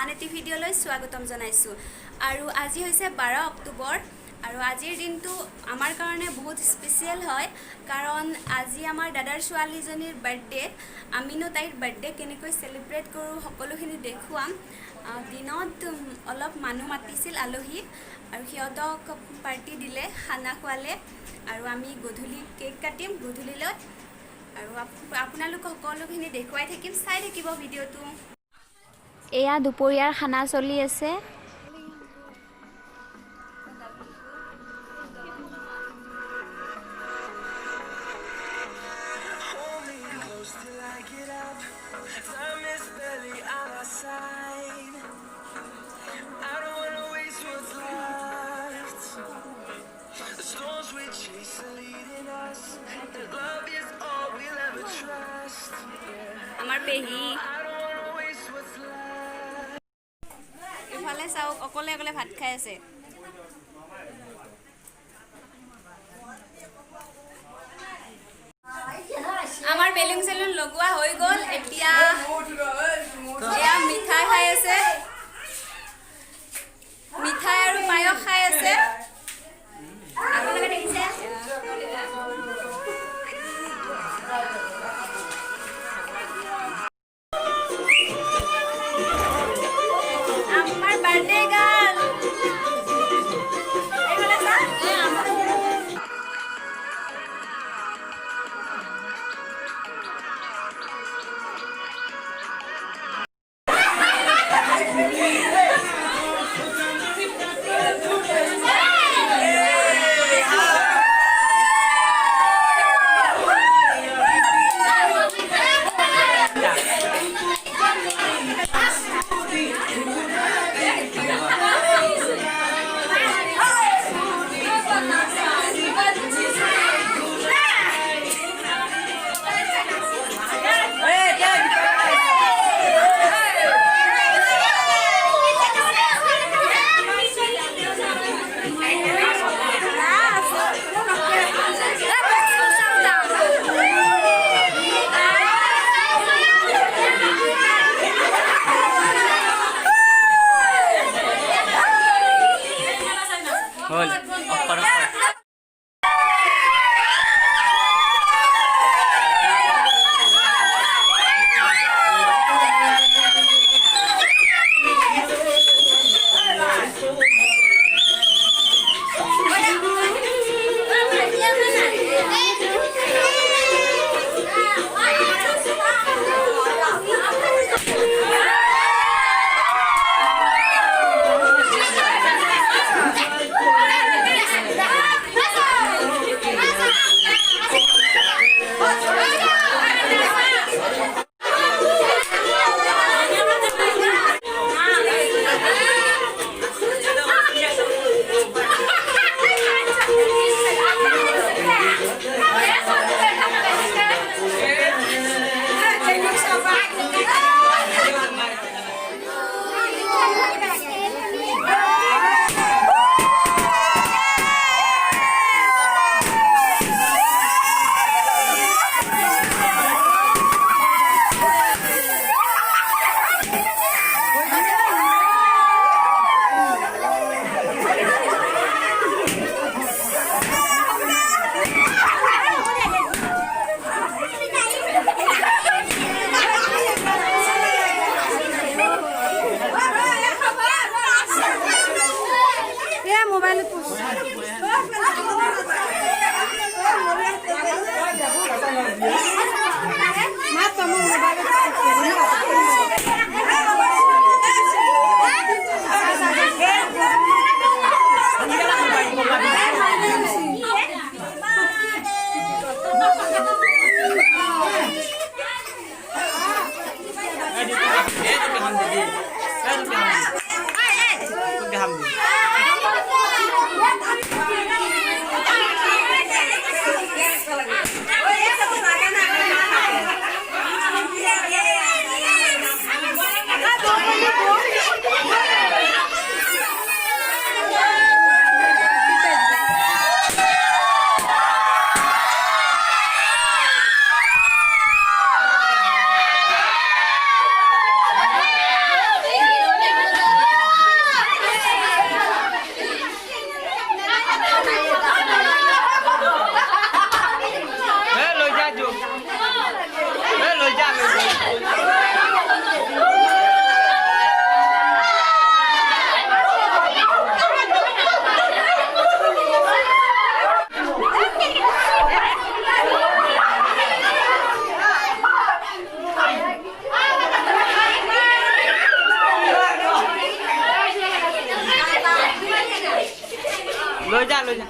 আন এটি ভিডিঅ'লৈ স্বাগতম জনাইছোঁ। আৰু আজি হৈছে 12 অক্টোবৰ আৰু আজিৰ দিনটো আমাৰ কাৰণে বহুত স্পেচিয়েল হয়, কাৰণ আজি আমাৰ দাদাৰ ছোৱালীজনীৰ বাৰ্থডে। আমিনো তাইৰ বাৰ্থডে কেনেকৈ চেলিব্ৰেট কৰোঁ সকলোখিনি দেখুৱাম। দিনত অলপ মানুহ মাতিছিল আলহী আৰু সিহঁতক পাৰ্টি দিলে, খানা খোৱালে আৰু আমি গধূলি কেক কাটিম গধূলিলৈ আৰু আপোনালোক সকলোখিনি দেখুৱাই থাকিম, চাই থাকিব ভিডিঅ'টো। এয়া দুপৰীয়াৰ খানা চলি আছে। আমাৰ পেহী ইফালে চাওক, অকলে অকলে ভাত খাই আছে। আমাৰ বেলুন চেলুন লগোৱা হৈ গ'ল। এতিয়া এয়া মিঠাই খাই আছে, মিঠাই আৰু পায়স খাই আছে। আপোনালোকে দেখিছে আমাৰ বাৰ্থডে গাৰ্ল। লৈ যা লৈ যা